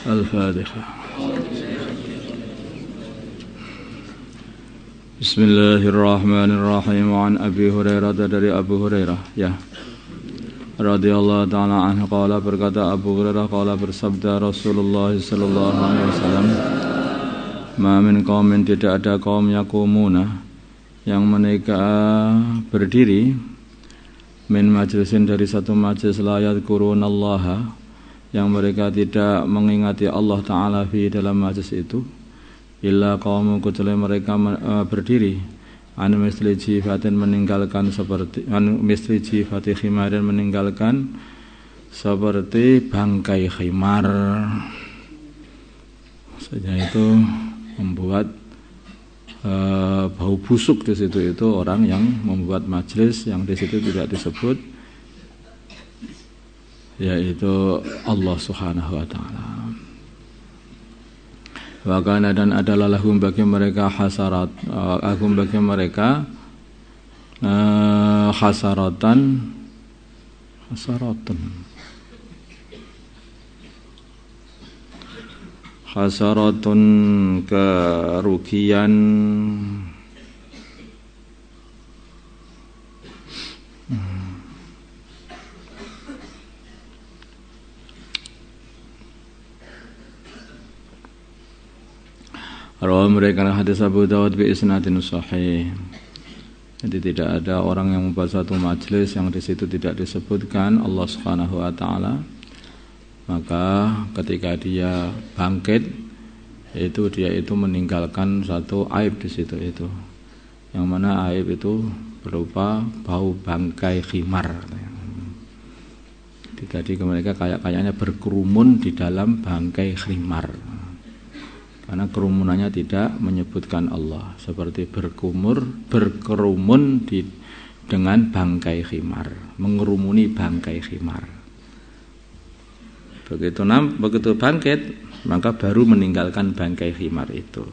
Al-Fatihah. Bismillahirrahmanirrahim. Wa an Abi Hurairah, dari Abu Hurairah radhiyallahu ta'ala anhu qala, berkata Abu Hurairah, qala bersabda Rasulullah sallallahu alaihi wasallam, ma min qaumin, tidak ada kaum yakumuna yang mereka berdiri min majlisin, dari satu majlis, la yadhkurunallaha, yang mereka tidak mengingati Allah Ta'ala fi dalam majlis itu, illa qaumun, kecuali mereka berdiri an misli jifatin, meninggalkan seperti an misli jifati khimarin, meninggalkan seperti bangkai khimar saja. Itu membuat bau busuk di situ. Itu orang yang membuat majlis yang di situ tidak disebut, yaitu Allah Subhanahu wa taala. Wa kana, dan adalah lahum bagi mereka hasarat, agum bagi mereka hasaratun kerugian, rawi mereka hadis Abu Dawud bi isnadin sahih. Jadi tidak ada orang yang membuat satu majlis yang di situ tidak disebutkan Allah Subhanahu wa taala, maka ketika dia bangkit dia itu meninggalkan satu aib di situ, itu yang mana aib itu berupa bau bangkai khimar. Jadi mereka kayaknya berkerumun di dalam bangkai khimar, karena kerumunannya tidak menyebutkan Allah, seperti berkerumun dengan bangkai khimar, mengerumuni bangkai khimar. Begitu bangkit, maka baru meninggalkan bangkai khimar itu.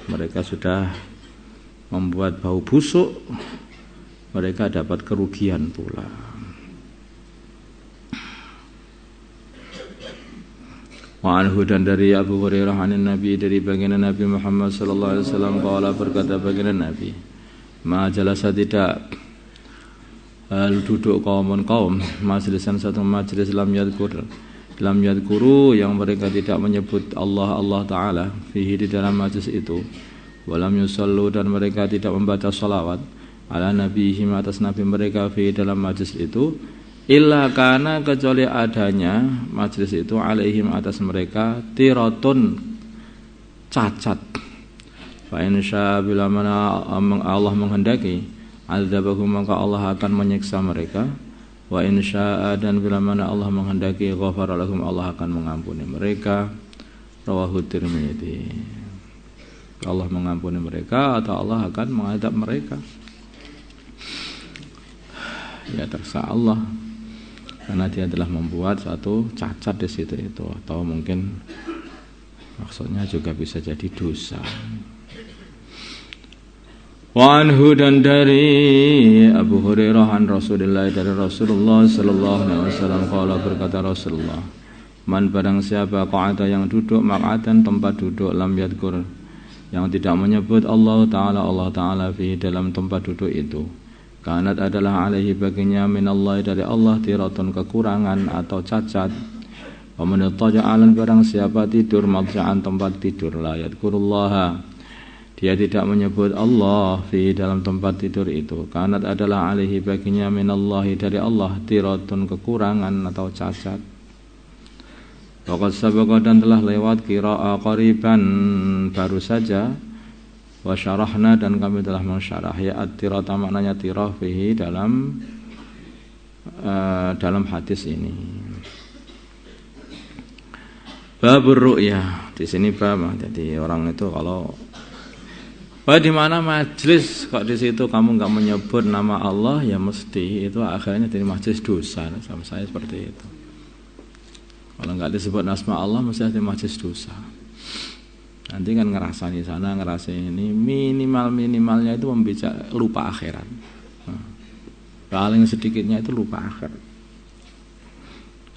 Mereka sudah membuat bau busuk, mereka dapat kerugian pula. Wa anhu, dan dari Abu Hurairah anin Nabi, dari baginda Nabi Muhammad sallallahu alaihi wasallam, qala, berkata baginda Nabi, ma jalasa, tidak duduk kaum majlisan, satu majlis, lam yadhkuru, yang mereka tidak menyebut Allah Ta'ala fihi, di dalam majlis itu, walam yusallu, dan mereka tidak membaca salawat ala nabihim, atas nabi mereka fihi, dalam majlis itu, illa kana, kecuali adanya majlis itu, alaihim, atas mereka, tiratun, cacat. Fa insya bila mana Allah menghendaki, azabahum, maka Allah akan menyiksa mereka. Wa insya, dan bila mana Allah menghendaki, ghafara lahum, Allah akan mengampuni mereka. Rawahu Tirmidzi. Allah mengampuni mereka atau Allah akan mengadab mereka, ya terserah Allah, karena dia telah membuat satu cacat di situ itu, atau mungkin maksudnya juga bisa jadi dosa. Wa anhu, dan dari Abu Hurairah an Rasulillah, dari Rasulullah sallallahu alaihi wasallam, qala, berkata Rasulullah, man, barang siapa, qa'ada, yang duduk, maq'atan, tempat duduk, lam yadhkur, yang tidak menyebut Allah Ta'ala fi, dalam tempat duduk itu, kanat, adalah alaihi, baginya, minallahi, dari Allah, tiratun, kekurangan atau cacat. Wa man taja'alan, barang siapa tidur, madja'an, tempat tidur, la yadhkurullaha, dia tidak menyebut Allah fi, dalam tempat tidur itu, kanat, adalah alaihi, baginya, minallahi, dari Allah, tiratun, kekurangan atau cacat. Waqad sabaqa, dan telah lewat, qira'a qariban, baru saja, wa syarahna, dan kami telah mensyarah, ya at-tirata, maknanya tirah fihi, dalam hadis ini. Babur ru'yah, di sini bab, jadi orang itu kalau di mana majlis kok di situ kamu enggak menyebut nama Allah, ya mesti itu akhirnya jadi majlis dosa. Sama saya seperti itu. Kalau enggak disebut nama Allah, mesti jadi majlis dosa. Nanti kan ngerasa di sana, ngerasa ini, minimalnya itu lupa akhirat. Paling sedikitnya itu lupa akhirat.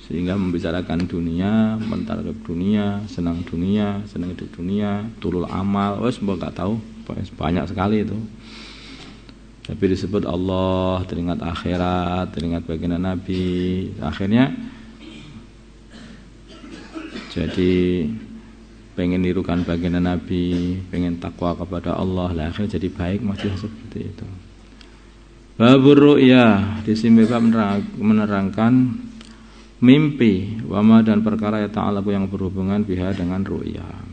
sehingga membicarakan dunia, mentarget dunia, senang hidup dunia, tulul amal, wes mbok gak tahu, banyak sekali itu. Tapi disebut Allah, teringat akhirat, teringat baginda Nabi, akhirnya jadi pengen nirukan baginda Nabi, pengen takwa kepada Allah, lah akhirnya jadi baik masih seperti itu. Babur ru'ya, di sini bab menerangkan mimpi, wama dan perkara ya ta'ala yang berhubungan biha dengan ru'ya.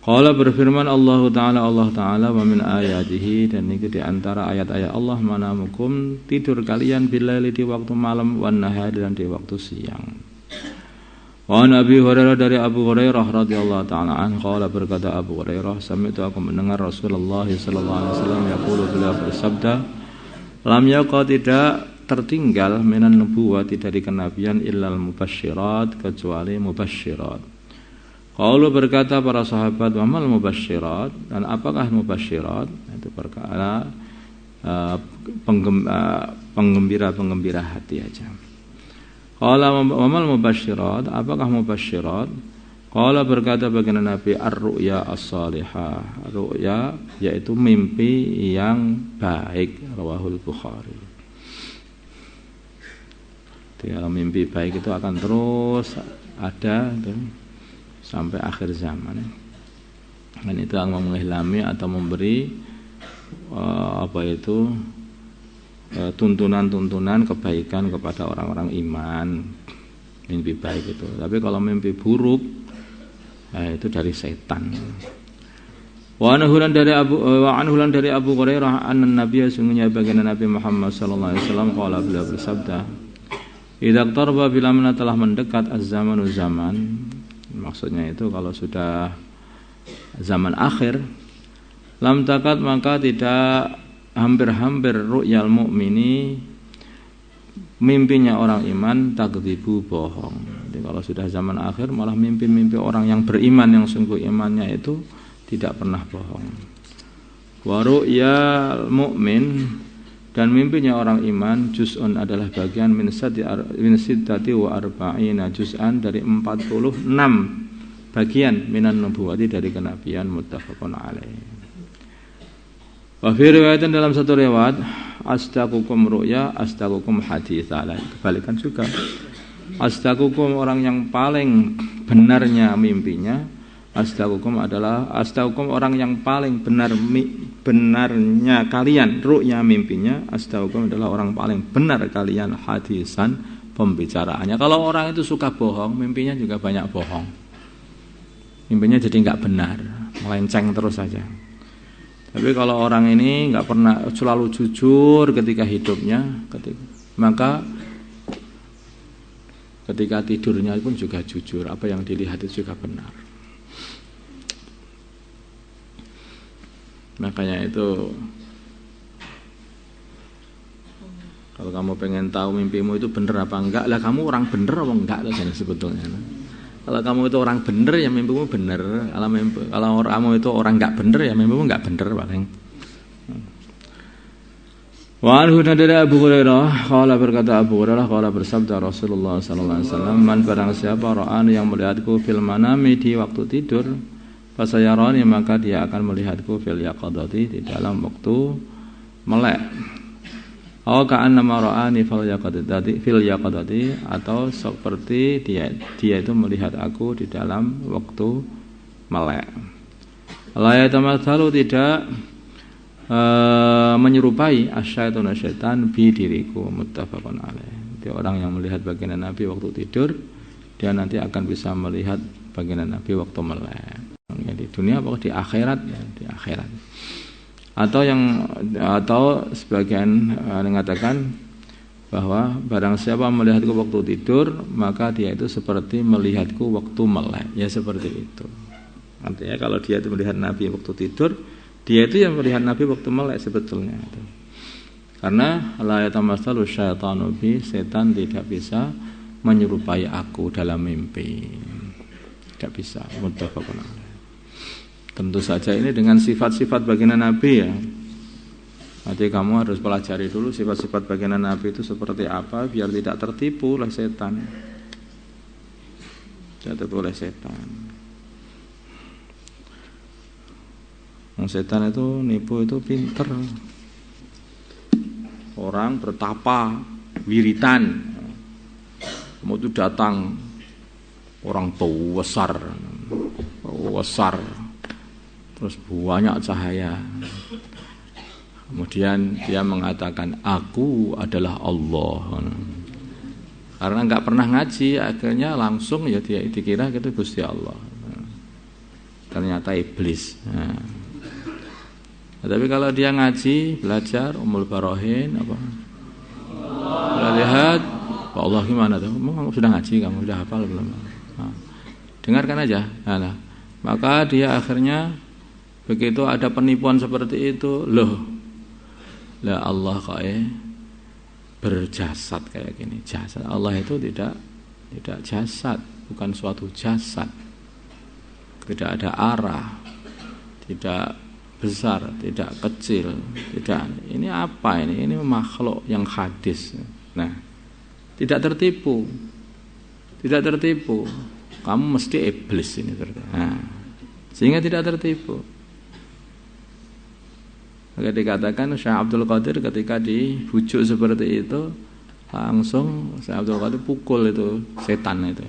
Qala berfirman Allah Ta'ala wa min ayatihi, dan ini di antara ayat-ayat Allah manamukum, tidur kalian bilaili di waktu malam, wan nahari dan di waktu siang. Wa Nabi Hurairah dari Abu Hurairah radhiyallahu ta'ala an, qala berkata Abu Hurairah, sami'tu aku mendengar Rasulullah sallallahu alaihi wasallam yaqulu, beliau bersabda, lam yaqa tidak tertinggal minan nubuwati dari kenabian illal mubasyirat, kecuali mubasyirat. Qalu berkata para sahabat, wa mal mubasyirat, dan apakah mubasyirat? Itu perkara penggembira hati aja. Qala wa mal mubasyirat, apakah mubasyirat? Qala berkata baginda Nabi, ar-ru'ya as-salihah, ru'ya yaitu mimpi yang baik, rawahul Bukhari. Kalau mimpi baik itu akan terus ada sampai akhir zaman. Dan itu akan mengilhami atau memberi tuntunan-tuntunan kebaikan kepada orang-orang iman, mimpi baik itu. Tapi kalau mimpi buruk, itu dari setan. Wa anhulan dari Abu Hurairah anna Nabiya, sungguhnya baginda Nabi Muhammad sallallahu alaihi wasallam qala, beliau bersabda, idza qarba bila mana telah mendekat az-zamanu zaman, maksudnya itu kalau sudah zaman akhir, lam takat maka tidak hampir-hampir ru'yal mu'mini, mimpinya orang iman, takdzibu bohong. Jadi kalau sudah zaman akhir malah mimpi-mimpi orang yang beriman, yang sungguh imannya itu tidak pernah bohong. Wa ru'yal mu'min, dan mimpinya orang iman, juz'un adalah bagian min sittati wa arba'ina juz'an, dari 46 bagian minan nubuwati, dari kenabian, muttafaqun alaih. Wa fi riwayatin, dalam satu riwayat, astaqukum ru'ya astaqukum haditsa. Kebalikan juga, astaqukum orang yang paling benarnya mimpinya, astaqukum orang yang paling benarnya kalian ru'ya mimpinya, astaqukum adalah orang paling benar kalian hadisan pembicaraannya. Kalau orang itu suka bohong, mimpinya juga banyak bohong, mimpinya jadi enggak benar, melenceng terus saja. Tapi kalau orang ini enggak pernah, selalu jujur ketika hidupnya, maka ketika tidurnya pun juga jujur, apa yang dilihat itu juga benar. Makanya itu, kalau kamu pengen tahu mimpimu itu benar apa enggak, lah kamu orang benar apa enggak lah sebetulnya. Kalau kamu itu orang benar, ya mimpimu benar. Kalau kamu itu orang enggak benar, ya mimpimu enggak benar paling. Wa anhu dari Abu Hurairah, qala berkata Abu Hurairah, qala bersabda Rasulullah sallallahu alaihi wasallam, man barang siapa ra'an yang melihatku fil manami, di waktu tidur, fasayarani maka dia akan melihatku fil yaqadati, di dalam waktu melek. Aw ka'annama ra'ani fil yaqadati, atau seperti dia itu melihat aku di dalam waktu melek. La yatamatsalu, tidak menyerupai asyaitun syaitan bi diriku, muttafaqun alaih. Dia orang yang melihat baginda Nabi waktu tidur, dia nanti akan bisa melihat baginda Nabi waktu melek. Di dunia apa di akhirat, ya, di akhirat. Atau sebagian mengatakan bahwa barang siapa melihatku waktu tidur, maka dia itu seperti melihatku waktu melek. Ya seperti itu. Artinya kalau dia itu melihat Nabi waktu tidur, dia itu yang melihat Nabi waktu melek sebetulnya itu. Karena la yatamatsalu syaitanu bi, setan tidak bisa menyerupai aku dalam mimpi. Tidak bisa, muttafaqun alaih. Tentu saja ini dengan sifat-sifat baginda Nabi ya. Nanti kamu harus pelajari dulu sifat-sifat baginda Nabi itu seperti apa biar tidak tertipu oleh setan. Tidak tertipu oleh setan. Setan itu nipu itu pinter. Orang bertapa, wiritan, mau itu datang orang tua besar, terus banyak cahaya. Kemudian dia mengatakan, aku adalah Allah. Karena nggak pernah ngaji, akhirnya langsung ya dia dikira gitu Gusti Allah. Ternyata iblis. Nah, tapi kalau dia ngaji, belajar Ummul Barohin, apa? Lihat, Pak Allah gimana tuh? Sudah ngaji kamu, sudah hafal belum? Nah, dengarkan aja. Nah, maka dia akhirnya begitu ada penipuan seperti itu, loh. Lah Allah kok berjasad kayak gini. Jasad Allah itu tidak jasad, bukan suatu jasad. Tidak ada arah, tidak besar, tidak kecil, tidak. Ini apa ini? Ini makhluk yang hadis. Nah, tidak tertipu. Tidak tertipu. Kamu mesti iblis ini nah, sehingga tidak tertipu. Maka dikatakan Syekh Abdul Qadir ketika dibujuk seperti itu, langsung Syekh Abdul Qadir pukul itu setan itu.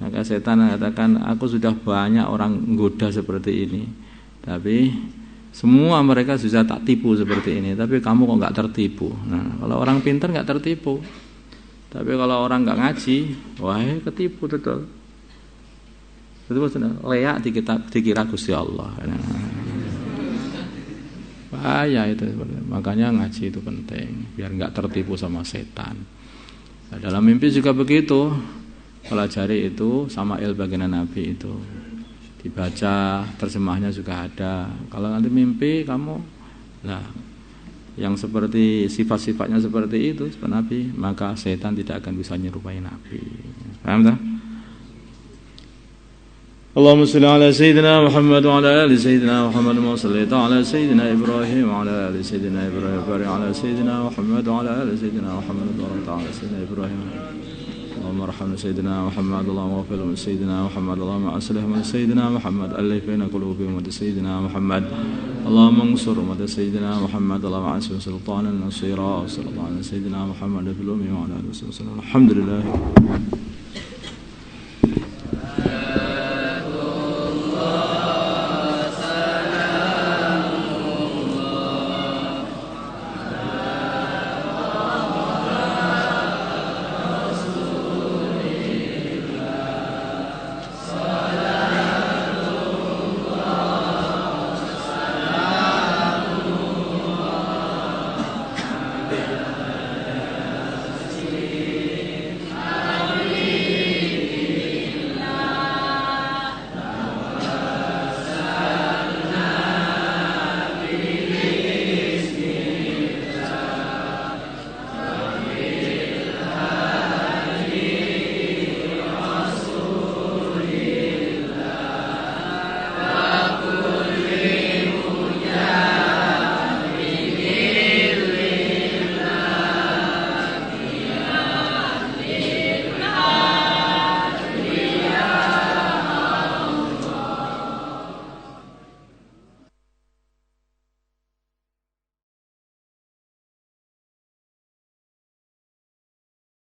Maka setan mengatakan, aku sudah banyak orang goda seperti ini, tapi semua mereka sudah tak tipu seperti ini, tapi kamu kok nggak tertipu. Nah, kalau orang pintar nggak tertipu, tapi kalau orang nggak ngaji, wah ketipu betul. Betul leak dikira Gusti Allah. Bahaya itu, makanya ngaji itu penting biar nggak tertipu sama setan. Nah, dalam mimpi juga begitu, pelajari itu sama baginda Nabi itu dibaca, terjemahnya juga ada. Kalau nanti mimpi kamu, nah yang seperti sifat-sifatnya seperti itu seperti Nabi, maka setan tidak akan bisa menyerupai Nabi. Paham tak? اللهم صل على سيدنا محمد وعلى ال سيدنا محمد وما صليت على سيدنا ابراهيم وعلى ال سيدنا ابراهيم وبارك على سيدنا محمد وعلى ال سيدنا محمد وبارك على سيدنا ابراهيم. اللهم ارحم سيدنا محمد، اللهم اغفر من سيدنا محمد، اللهم اصلح من سيدنا محمد، الف بين قلوبهم ومن سيدنا محمد، اللهم انصر من سيدنا محمد، اللهم اعز سلطانا نصيرا، صلى الله على سيدنا محمد في الامم وعلى اله وصحبه وسلم. الحمد لله.